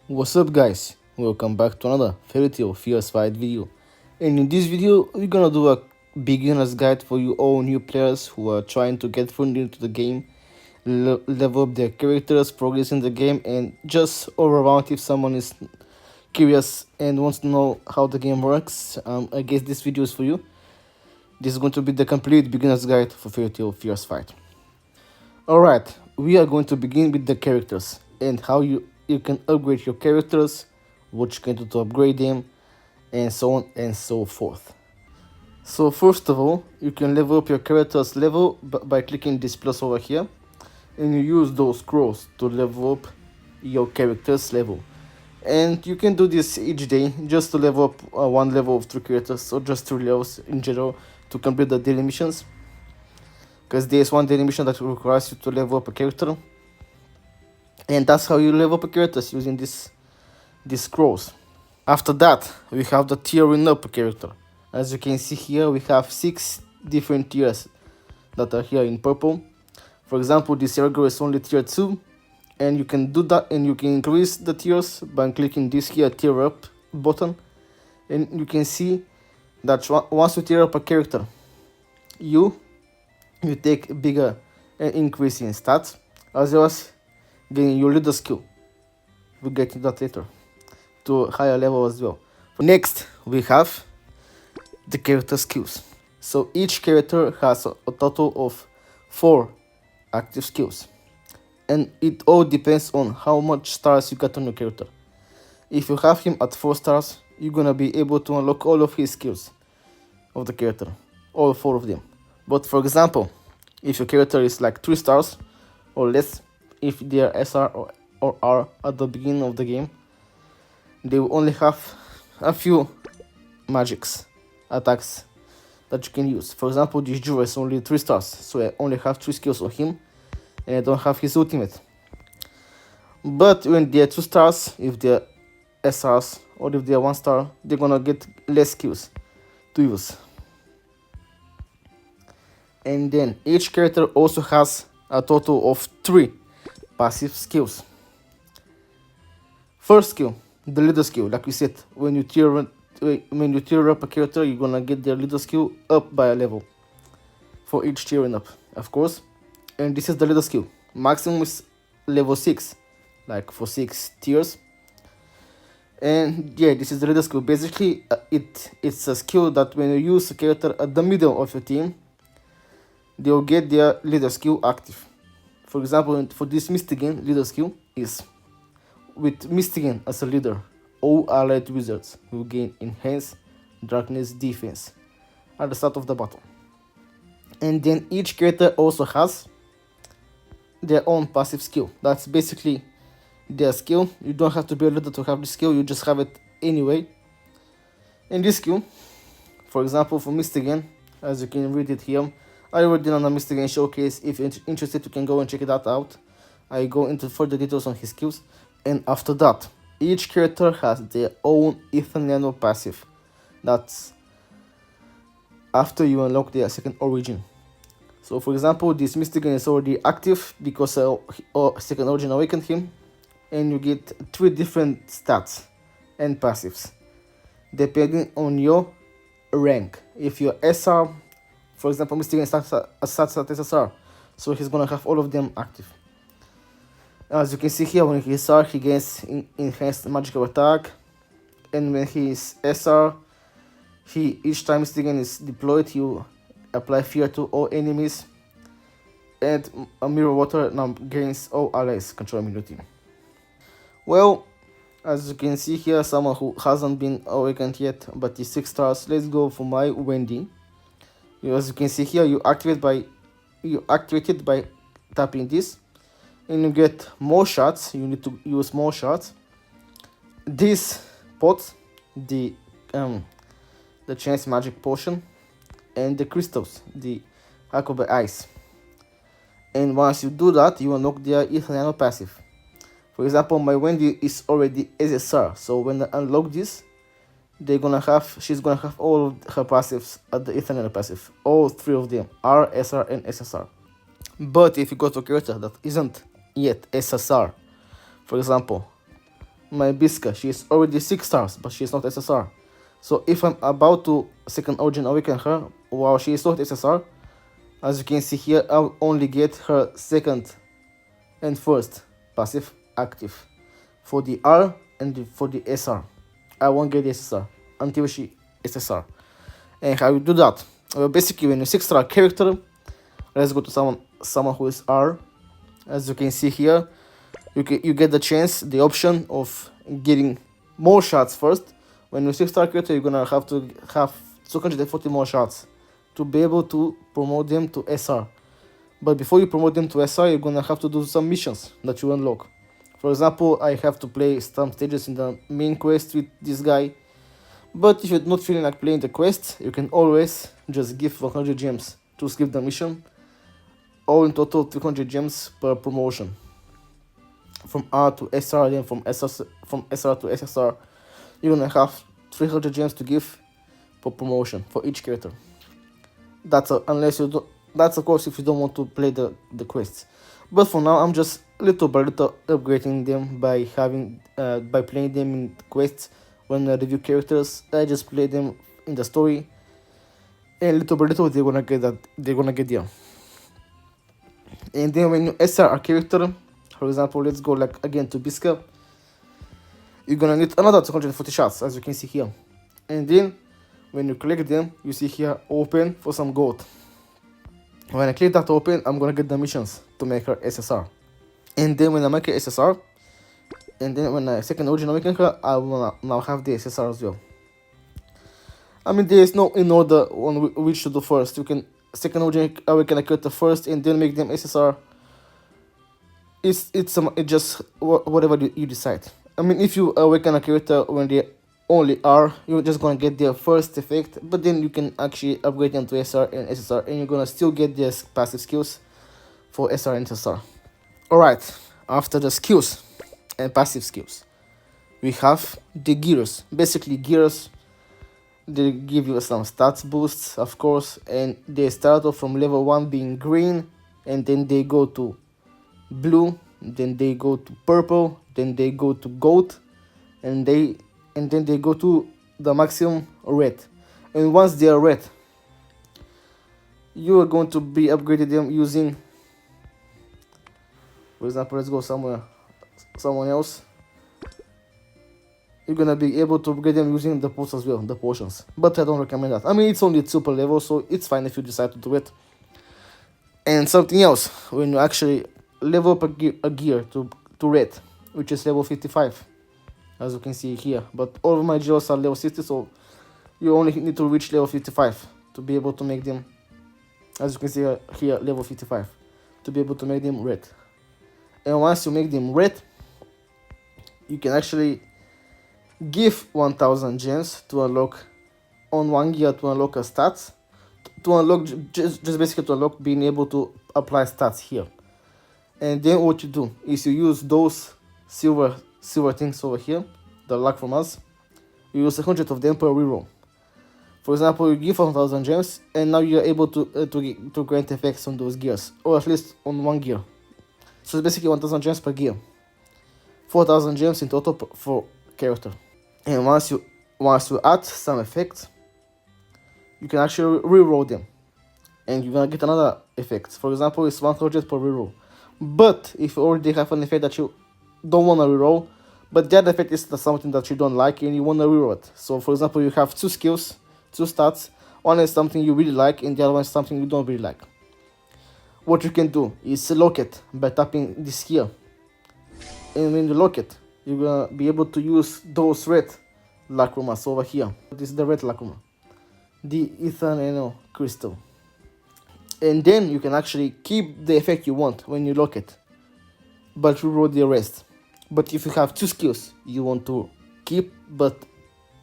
What's up guys, welcome back to another Fairy Tail Fierce Fight video. And in this video we're gonna do a beginner's guide for you all new players who are trying to get fully into the game, level up their characters, progress in the game, and just all around if someone is curious and wants to know how the game works. I guess this video is for you. This is going to be the complete beginner's guide for Fairy Tail Fierce Fight. Alright, we are going to begin with the characters and how you can upgrade your characters, what you can do to upgrade them, and so on and so forth. So first of all, you can level up your character's level by clicking this plus over here, and you use those scrolls to level up your character's level. And you can do this each day just to level up one level of 3 characters, or just 3 levels in general to complete the daily missions. Because there's one daily mission that requires you to level up a character. And that's how you level up a characters, using these scrolls. After that, we have the tiering up a character. As you can see here, we have 6 different tiers that are here in purple. For example, this Ergo is only tier 2. And you can do that, and you can increase the tiers by clicking this here tier up button. And you can see that once you tier up a character, you take a bigger increase in stats, as well as getting your leader skill. We'll get to that later, to a higher level as well. Next, we have the character skills. So each character has a total of 4 active skills. And it all depends on how much stars you got on your character. If you have him at 4 stars, you're gonna be able to unlock all of his skills of the character, all 4 of them. But for example, if your character is like 3 stars or less, if they are SR or R at the beginning of the game, they will only have a few magics, attacks that you can use. For example, this Jura is only 3 stars, so I only have 3 skills on him, and I don't have his ultimate. But when they are 2 stars, if they are SRs, or if they are 1 star, they're gonna get less skills to use. And then each character also has a total of 3 passive skills. First skill, the leader skill. Like we said, when you tier up a character, you're gonna get their leader skill up by a level for each tiering up, of course. And this is the leader skill. Maximum is level 6, like for 6 tiers. And yeah, this is the leader skill. Basically, it's a skill that when you use a character at the middle of your team, they'll get their leader skill active. For example, for this Mystigan, leader skill is with Mystigan as a leader, all allied wizards will gain enhanced darkness defense at the start of the battle. And then each character also has their own passive skill. That's basically their skill. You don't have to be a leader to have this skill, you just have it anyway. And this skill, for example, for Mystigan, as you can read it here, I already did on a Mystigan showcase. If you're interested, you can go and check that out. I go into further details on his skills. And after that, each character has their own Ethan Nano passive. That's after you unlock their second origin. So for example, this Mystigan is already active because second origin awakened him. And you get 3 different stats and passives depending on your rank. If you're SR, for example, Mystigan starts at SSR, so he's gonna have all of them active. As you can see here, when he's SR, he gains enhanced magical attack, and when he is SR, each time Mystigan is deployed, he will apply fear to all enemies, and a mirror water now gains all allies controlling your team. Well, as you can see here, someone who hasn't been awakened yet, but is 6 stars. Let's go for my Wendy. As you can see here, you activate it by tapping this, and you get more shots. You need to use more shots. This pot, the chance magic potion, and the crystals, the Aqua Ice. And once you do that, you unlock their Ethanano passive. For example, my Wendy is already SSR, so when I unlock this, she's gonna have all of her passives at the Ethanano passive. All 3 of them, R, SR, and SSR. But if you go to a character that isn't yet SSR, for example, my Bisca, she is already 6 stars, but she is not SSR. So if I'm about to second origin awaken her while she is not SSR, as you can see here, I'll only get her second and first passive active for the R and for the SR. I won't get the SSR until she SSR. And how you do that? Well, basically, when you 6-star character, let's go to someone who is R. As you can see here, you get the chance, the option of getting more shots first. When you 6-star character, you're gonna have to have 240 more shots to be able to promote them to SR. But before you promote them to SR, you're gonna have to do some missions that you unlock. For example, I have to play some stages in the main quest with this guy. But if you're not feeling like playing the quest, you can always just give 100 gems to skip the mission. All in total 300 gems per promotion. From R to SR, then from SR to SSR, you're gonna have 300 gems to give per promotion for each character. That's of course if you don't want to play the quests. But for now, I'm just little by little upgrading them by playing them in quests. When I review characters, I just play them in the story, and little by little they're gonna get there. And then when you SR a character, for example, let's go like again to Bisca, you're gonna need another 240 shots, as you can see here. And then when you click them, you see here open for some gold. When I click that open, I'm gonna get the missions to make her SSR. And then when I make her SSR, and then when I second origin awaken her, I will now have the SSR as well. I mean, there is no in order on which to do first. You can second origin awaken a character first and then make them SSR. It's just whatever you decide. I mean, if you awaken a character when they only are, you're just gonna get their first effect, but then you can actually upgrade them to SR and SSR, and you're gonna still get their passive skills for SR and SSR. Alright, after the skills and passive skills, we have the gears. Basically, gears, they give you some stats boosts, of course, and they start off from level 1 being green, and then they go to blue, then they go to purple, then they go to gold, and then they go to the maximum red. And once they are red, you are going to be upgraded them using, for example, let's go someone else. You're gonna be able to upgrade them using the pots as well, the potions. But I don't recommend that. I mean, it's only super level, so it's fine if you decide to do it. And something else, when you actually level up a gear to red, which is level 55, as you can see here. But all of my gears are level 60, so you only need to reach level 55 to be able to make them, as you can see here, level 55, to be able to make them red. And once you make them red, you can actually give 1000 gems to unlock on one gear, to unlock a stats, to unlock just basically to unlock being able to apply stats here. And then what you do is you use those silver things over here, the luck from us. You use 100 of them per reroll. For example, you give 1000 gems, and now you are able to grant effects on those gears, or at least on one gear. So it's basically 1000 gems per gear, 4000 gems in total for character. And once you add some effects, you can actually reroll them, and you're gonna get another effect. For example, it's 100 per reroll. But if you already have an effect that you don't want to reroll, but that effect is something that you don't like and you want to reroll it. So for example, you have two skills, two stats. One is something you really like and the other one is something you don't really like. What you can do is lock it by tapping this here. And when you lock it, you're going to be able to use those red lacrimas over here. This is the red lacrima, the ether crystal. And then you can actually keep the effect you want when you lock it, but reroll the rest. But if you have two skills you want to keep but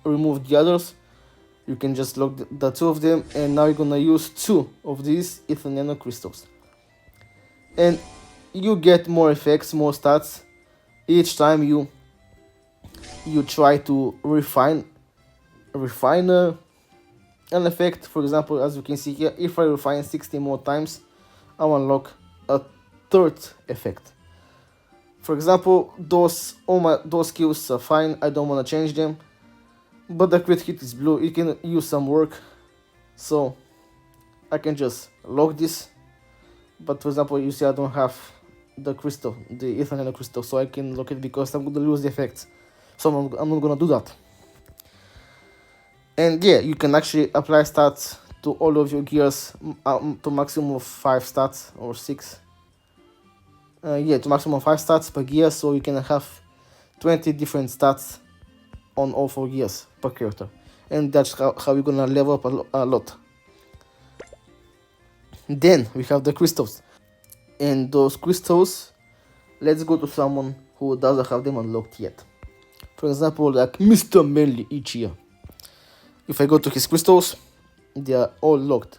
remove the others, you can just lock the two of them, and now you're gonna use two of these ether nano crystals. And you get more effects, more stats each time you try to refine an effect. For example, as you can see here, if I refine 60 more times, I'll unlock a third effect. For example, those skills are fine, I don't want to change them, but the crit hit is blue, it can use some work, so I can just lock this. But for example, you see I don't have the crystal, the ether crystal, so I can lock it because I'm gonna lose the effects, so I'm not gonna do that. And yeah, you can actually apply stats to all of your gears to maximum of 5 stats or 6. Yeah, to maximum 5 stats per gear, so you can have 20 different stats on all 4 gears per character. And that's how you're gonna level up a lot. Then we have the crystals. And those crystals, let's go to someone who doesn't have them unlocked yet. For example, like Mr. Manly each year. If I go to his crystals, they are all locked.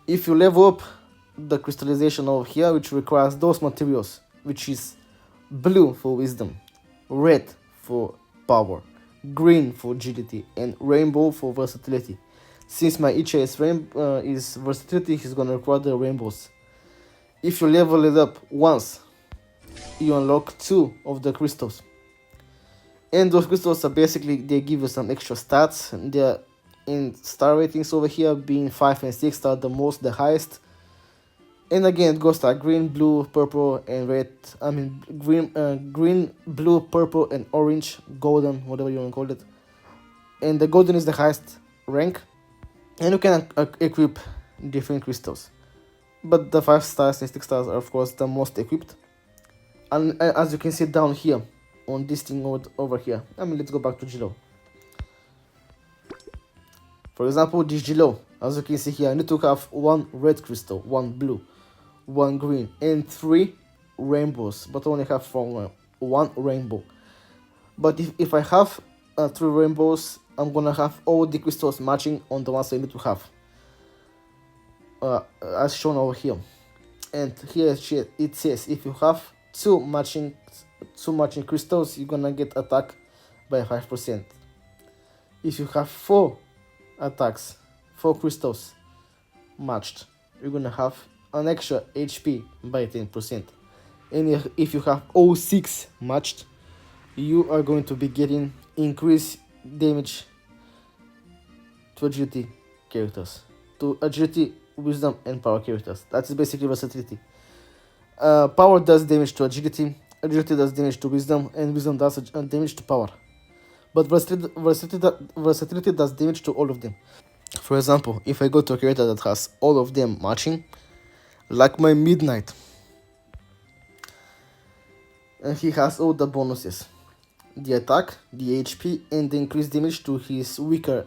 If you level up the crystallization over here, which requires those materials, which is blue for wisdom, red for power, green for agility, and rainbow for versatility. Since my Icha is versatility, he's gonna require the rainbows. If you level it up once, you unlock 2 of the crystals. And those crystals are basically, they give you some extra stats. They're in star ratings over here, being 5 and 6 are the highest. And again, it goes like green, blue, purple, and red. I mean, green, blue, purple, and orange, golden, whatever you want to call it. And the golden is the highest rank. And you can equip different crystals. But the 5 stars and 6 stars are, of course, the most equipped. And as you can see down here, on this thing over here. I mean, let's go back to Gilo. For example, this Gilo, as you can see here, I need to have 1 red crystal, 1 blue, 1 green, and 3 rainbows, but I only have 1 rainbow. But if I have 3 rainbows, I'm gonna have all the crystals matching on the ones I need to have, as shown over here. And here it says if you have 2 matching crystals, you're gonna get attack by 5%. If you have 4 crystals matched, you're gonna have an extra HP by 10%. And if you have all 6 matched, you are going to be getting increased damage to agility characters, to agility, wisdom, and power characters. That's basically versatility. Power does damage to agility does damage to wisdom, and wisdom does damage to power. But versatility does damage to all of them. For example, if I go to a character that has all of them matching, like my Midnight, and he has all the bonuses, the attack, the HP, and the increased damage to the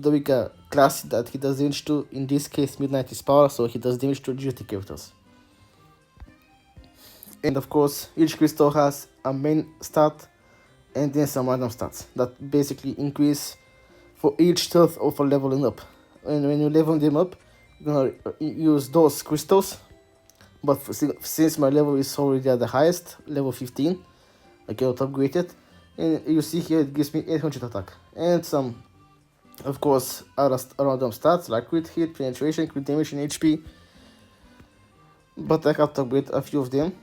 weaker class that he does damage to. In this case, Midnight is power, so he does damage to agility characters. And of course, each crystal has a main stat and then some random stats that basically increase for each stealth of a leveling up. And when you level them up, you're gonna use those crystals. But since my level is already at the highest, level 15, I cannot upgrade it. And you see here it gives me 800 attack. And some, of course, other random stats like crit hit, penetration, crit damage, and HP. But I have to upgrade a few of them.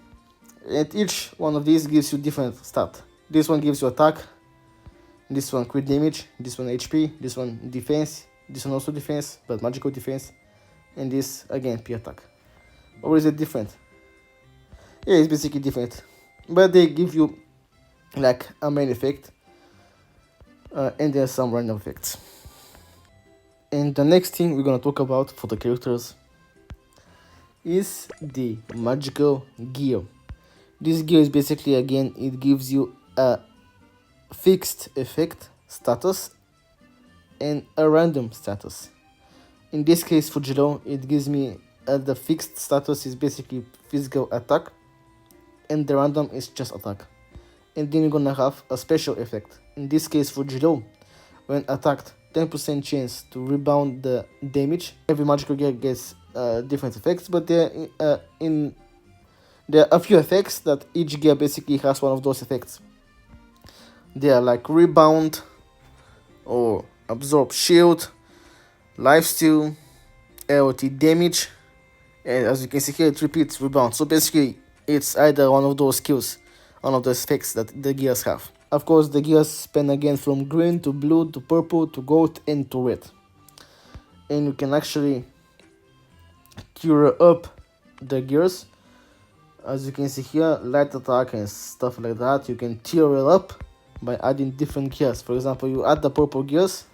And each one of these gives you different stat. This one gives you attack, this one crit damage, this one HP, this one defense, this one also defense, but magical defense, and this again P attack. Or is it different? Yeah, it's basically different, but they give you like a main effect, and there's some random effects. And the next thing we're gonna talk about for the characters is the magical gear. This gear is basically, again, it gives you a fixed effect status and a random status. In this case for Jilo, it gives me the fixed status is basically physical attack, and the random is just attack. And then you're gonna have a special effect. In this case for Jilo, when attacked, 10% chance to rebound the damage. Every magical gear gets different effects, but there are a few effects that each gear basically has one of those effects. They are like rebound, or absorb shield, lifesteal, AOT damage, and as you can see here, it repeats rebound. So basically, It's either one of those skills, one of those effects that the gears have. Of course, the gears span again from green to blue to purple to gold and to red. And you can actually tier up the gears. As you can see here, light attack and stuff like that, you can tier it up by adding different gears. For example, you add the purple gears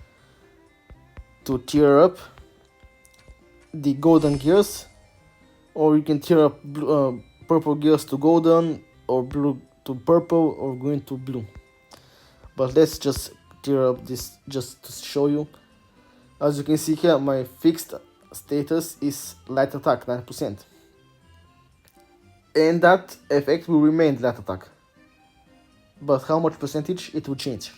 to tier up the golden gears, or you can tier up purple gears to golden, or blue to purple, or green to blue. But let's just tier up this just to show you. As you can see here, my fixed status is light attack 9%, and that effect will remain light attack, but how much percentage it will change.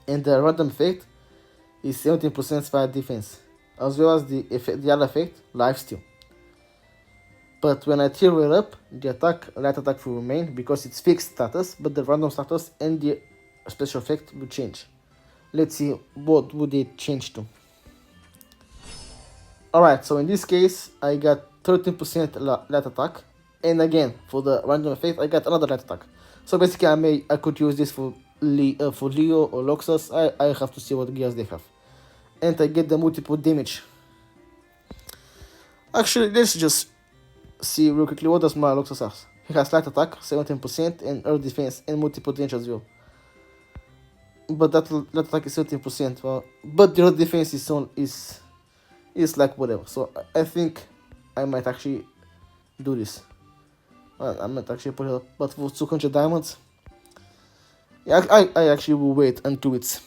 And the random effect is 17% fire defense, as well as the other effect, lifesteal. But when I tier it up, the light attack will remain because it's fixed status, but the random status and the special effect will change. Let's see what would it change to. Alright, so in this case I got 13% light attack, and again for the random effect I got another light attack. So basically I could use this for Leo or Loxus. I have to see what gears they have. And I get the multiple damage. Actually, let's just see real quickly what does my Loxus have. He has light attack 17% and earth defense and multiple damage as well. But that attack is 17%. Well, but the earth defense is like whatever. So I think I might actually do this. Well, I might actually put it up, but for 200 diamonds, yeah, I actually will wait until it's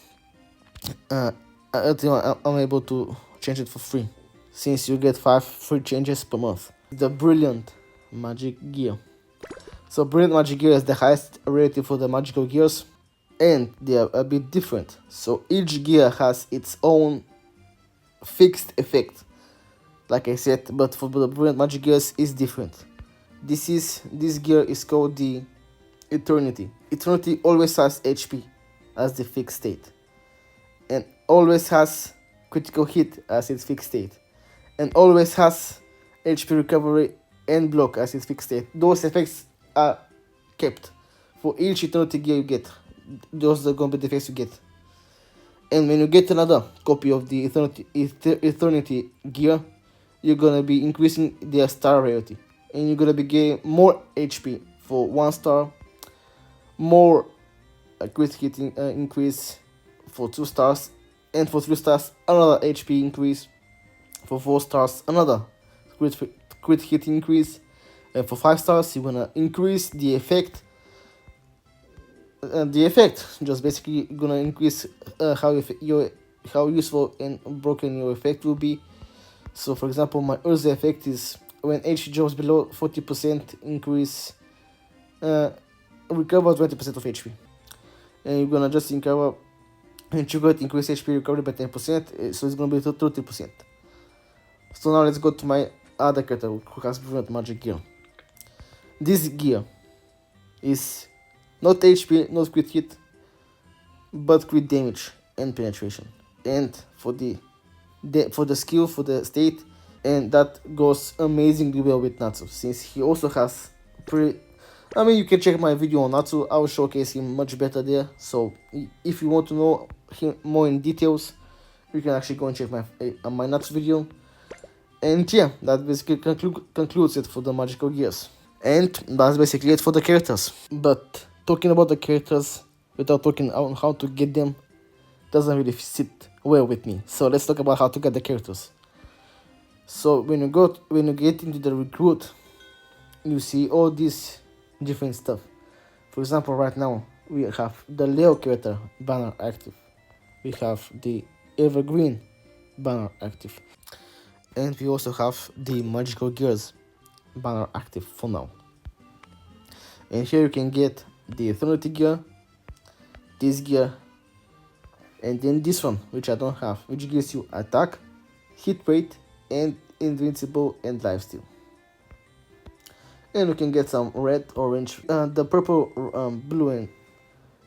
until I'm able to change it for free, since you get 5 free changes per month. The brilliant magic gear. So brilliant magic gear is the highest rating for the magical gears, and they are a bit different. So each gear has its own fixed effect, like I said, but for the brilliant magic gears is different. This gear is called the Eternity. Eternity always has HP as the fixed state, and always has critical hit as its fixed state, and always has HP recovery and block as its fixed state. Those effects are kept for each Eternity gear you get. Those are going to be the effects you get. And when you get another copy of the Eternity gear, you're gonna be increasing their star rarity, and you're gonna be getting more HP for 1 star, more crit hit increase for 2 stars, and for 3 stars another HP increase, for 4 stars another crit hit increase, and for 5 stars you're gonna increase the effect. The effect just basically gonna increase how useful and broken your effect will be. So for example, my Urza effect is when HP drops below 40% increase, recover 20% of HP, and you're gonna just recover and trigger increase HP recovery by 10%, so it's gonna be 30%. So now let's go to my other character who has brilliant magic gear. This gear is not HP, not crit hit, but crit damage and penetration, and for the skill, for the state, and that goes amazingly well with Natsu, since he also has you can check my video on Natsu. I will showcase him much better there. So if you want to know him more in details, you can actually go and check my Natsu video. And yeah, that basically concludes it for the magical gears, and that's basically it for the characters. But talking about the characters without talking on how to get them doesn't really sit well with me. So let's talk about how to get the characters. So when you get into the recruit, you see all this different stuff. For example, right now we have the Leo character banner active, we have the Evergreen banner active, and we also have the Magical Gears banner active for now. And here you can get the Eternity gear, this gear, and then this one, which I don't have, which gives you attack, hit rate, and invincible and lifesteal. And we can get some red, orange. The purple, blue, and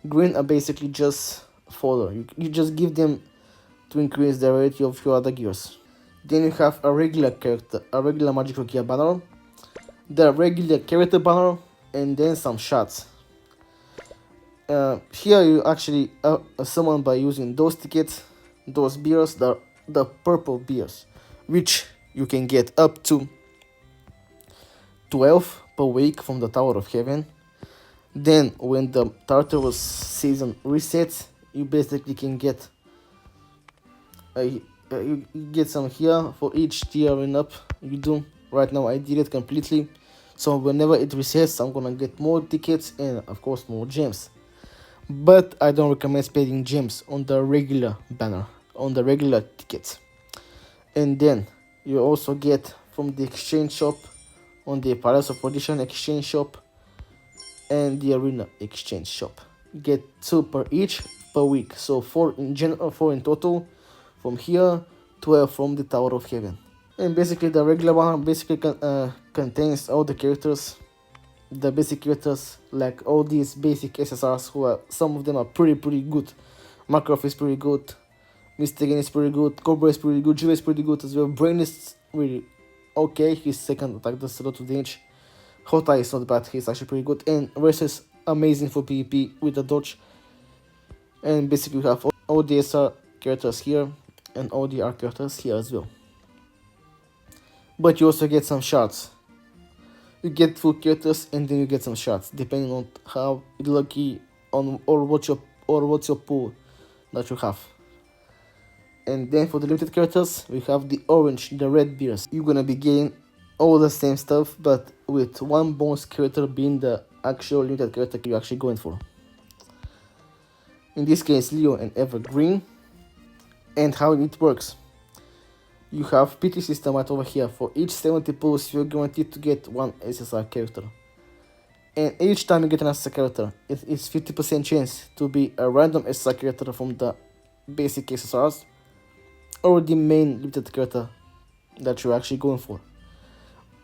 green are basically just fodder. You just give them to increase the rarity of your other gears. Then you have a regular character, a regular magical gear banner, the regular character banner, and then some shots. Here you actually summon by using those tickets, those beers, the purple beers, which you can get up to 12 per week from the Tower of Heaven. Then when the Tartarus season resets, you basically can get you get some here for each tier and up you do. Right now I did it completely, so whenever it resets I'm gonna get more tickets and of course more gems. But I don't recommend spending gems on the regular banner, on the regular tickets. And then you also get from the exchange shop, on the Palace of Perdition exchange shop and the Arena exchange shop. You get 2 per each per week, so 4 in general, 4 in total from here, 12 from the Tower of Heaven. And basically the regular one basically contains all the characters, the basic characters, like all these basic SSRs who are, some of them are pretty good. Makarov is pretty good, Mr. Gen is pretty good, Cobra is pretty good, Juve is pretty good as well, Brain is really okay, his second attack does a lot of damage. Hota is not bad, he's actually pretty good, and Rest is amazing for PvP with the dodge. And basically we have all the SR characters here and all the R characters here as well. But you also get some shards. You get full characters and then you get some shards, depending on how lucky on or what's your pool that you have. And then for the limited characters, we have the orange, the red beers. You're gonna be getting all the same stuff, but with one bonus character being the actual limited character you're actually going for. In this case, Leo and Evergreen. And how it works. You have PT system right over here. For each 70 pulls, you're guaranteed to get one SSR character. And each time you get an SSR character, it is 50% chance to be a random SSR character from the basic SSRs or the main limited character that you're actually going for.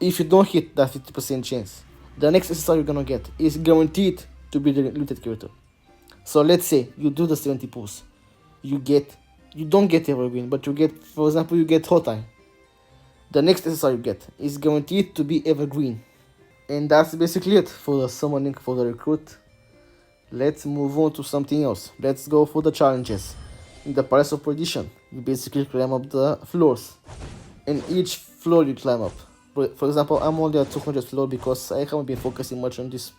If you don't hit that 50% chance, the next SSR you're gonna get is guaranteed to be the limited character. So let's say you do the 70 pulls, you don't get Evergreen, but you get, for example, you get Hoteye. The next SSR you get is guaranteed to be Evergreen. And that's basically it for the summoning for the recruit. Let's move on to something else. Let's go for the challenges. In the Palace of Perdition, you basically climb up the floors. And each floor you climb up. For example, I'm only at 200 floor because I haven't been focusing much on this.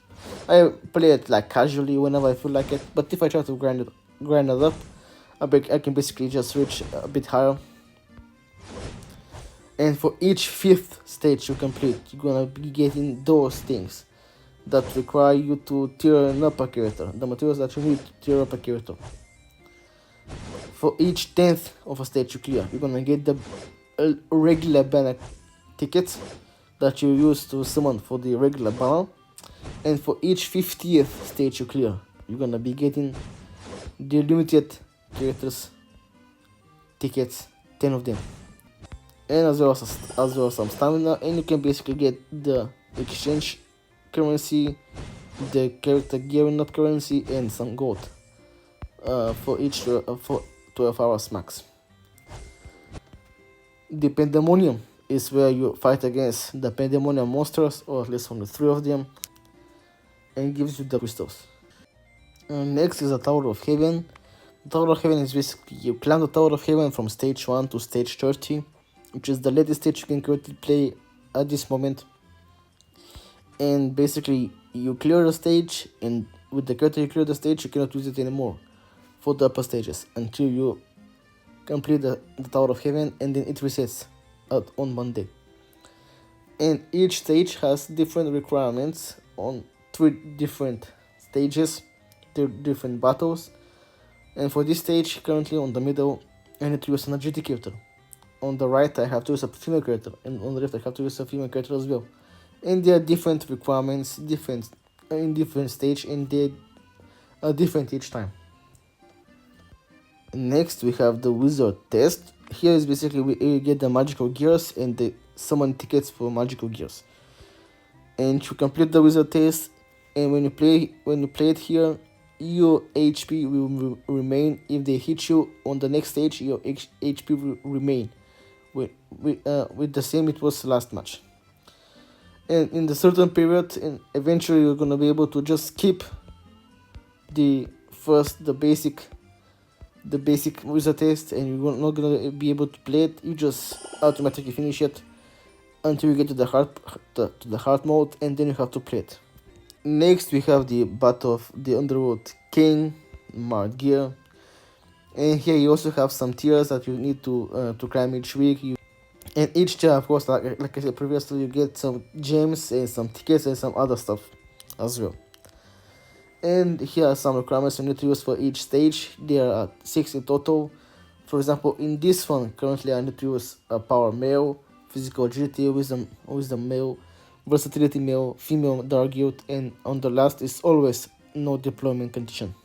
I play it like casually whenever I feel like it, but if I try to grind it up, I can basically just reach a bit higher. And for each 5th stage you complete, you're gonna be getting those things that require you to tier up a character, the materials that you need to tier up a character. For each 10th of a stage you clear, you're gonna get the regular banner tickets that you use to summon for the regular banner. And for each 50th stage you clear, you're gonna be getting the limited characters tickets, 10 of them, and as well as some stamina. And you can basically get the exchange currency, the character gearing up currency, and some gold for each for 12 hours max. The Pandemonium is where you fight against the Pandemonium monsters, or at least only 3 of them, and gives you the crystals. And next is the Tower of Heaven. The Tower of Heaven is basically, you climb the Tower of Heaven from stage 1 to stage 30, which is the latest stage you can currently play at this moment. And basically, you clear the stage, and with the character you clear the stage, you cannot use it anymore for the upper stages until you complete the Tower of Heaven, and then it resets on Monday. And each stage has different requirements on 3 different stages, 3 different battles. And for this stage, currently on the middle, I need to use an agility character. On the right, I have to use a female character, and on the left, I have to use a female character as well. And there are different requirements, in different stage, and they are different each time. Next, we have the Wizard Test. Here is basically we get the magical gears and the summon tickets for magical gears. And you complete the Wizard Test, and when you play it here, your HP will remain. If they hit you on the next stage, your HP will remain with the same it was last match. And in the certain period, and eventually you're gonna be able to just skip the basic wizard test, and you're not gonna be able to play it. You just automatically finish it until you get to the hard mode, and then you have to play it. Next we have the Battle of the Underworld King, Marked Gear, and here you also have some tiers that you need to climb each week. And each tier, of course, like I said previously, you get some gems and some tickets and some other stuff as well. And here are some requirements you need to use for each stage. There are 6 in total. For example, in this one, currently I need to use a power male, physical agility, wisdom male, versatility male, female dark guild, and on the last is always no deployment condition.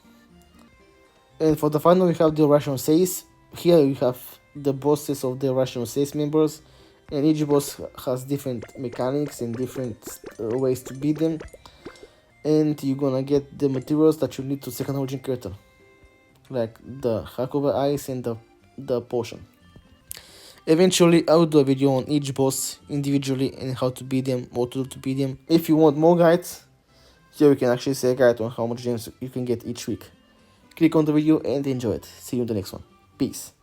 And for the final, we have the Irrational 6. Here you have the bosses of the Irrational 6 members, and each boss has different mechanics and different ways to beat them. And you're gonna get the materials that you need to second origin character, like the Hakover Ice and the potion. Eventually, I will do a video on each boss individually and how to beat them, what to do to beat them. If you want more guides, here you can actually see a guide on how much gems you can get each week. Click on the video and enjoy it. See you in the next one. Peace.